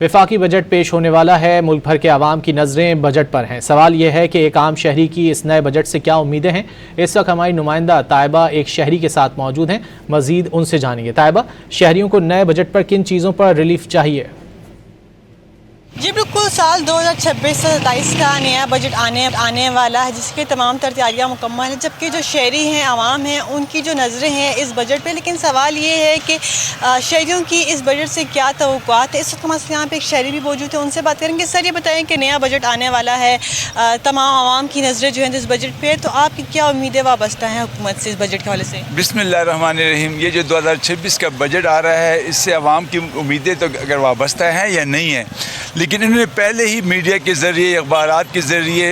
वफाकी बजट पेश होने वाला है। मुल्क भर के आवाम की नज़रें बजट पर हैं। सवाल यह है कि एक आम शहरी की इस नए बजट से क्या उम्मीदें हैं। इस वक्त हमारी नुमाइंदा ताइबा एक शहरी के साथ मौजूद हैं। मजीद उनसे जानेंगे। ताइबा, शहरियों को नए बजट पर किन चीज़ों पर रिलीफ चाहिए? जी बिल्कुल, साल 2026 से 27 का नया बजट आने वाला है, जिसकी तमाम तर तैयारियाँ मुकम्मल हैं। जबकि जो शहरी हैं, आवाम हैं, उनकी जो नज़रें हैं इस बजट पे। लेकिन सवाल ये है कि शहरियों की इस बजट से क्या तवक्कुआत है। इस वक्त हमारे यहाँ पे एक शहरी भी मौजूद है, उनसे बात करेंगे। सर, ये बताएं कि नया बजट आने वाला है, तमाम आवाम की नज़रें जो हैं इस बजट पे, तो आपकी क्या उम्मीदें वाबस्ता हैं हुकूमत से इस बजट के हवाले से? बिस्मिल्लाहिर्रहमानिर्रहीम। ये जो 2026 का बजट आ रहा है, इससे आवाम की उम्मीदें तो अगर वाबस्ता हैं या नहीं है, लेकिन इन्होंने पहले ही मीडिया के ज़रिए, अखबारात के ज़रिए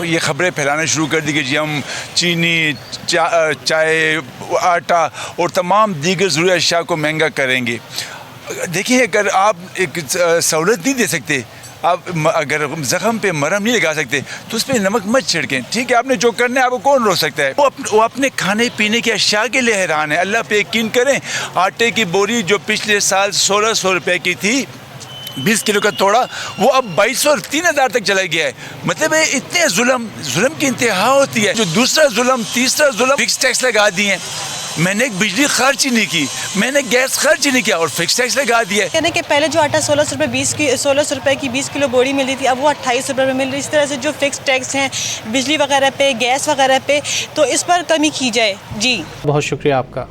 ये ख़बरें फैलाना शुरू कर दी कि जी हम चीनी, चाय, आटा और तमाम दीगर ज़रूरी अशिया को महंगा करेंगे। देखिए, अगर आप एक सहूलत नहीं दे सकते, आप अगर ज़ख़म पे मरहम नहीं लगा सकते, तो उस पर नमक मत छिड़कें। ठीक है, आपने जो करना है आपको कौन रोक सकता है। वो अपने खाने पीने के अशिया के लिए हैरान है। अल्लाह पे यकीन करें, आटे की बोरी जो पिछले साल 1600 रुपये की थी, 20 किलो का तोड़ा, वो अब 2200 और 3000 तक चला गया है। मतलब है, इतने जुल्म की इंतहा होती है। जो दूसरा जुल्म, तीसरा जुल्म, फिक्स टैक्स लगा दिए हैं। मैंने बिजली खर्च ही नहीं की, मैंने गैस खर्च ही नहीं किया और फिक्स टैक्स लगा दिया है। कहने कि पहले जो आटा 1600 रुपये की 20 किलो बोरी मिलती थी, अब वो 2800 रुपये में मिल रही है। इस तरह से जो फिक्स टैक्स हैं बिजली वगैरह पे, गैस वगैरह पे, तो इस पर कमी की जाए। जी बहुत शुक्रिया आपका।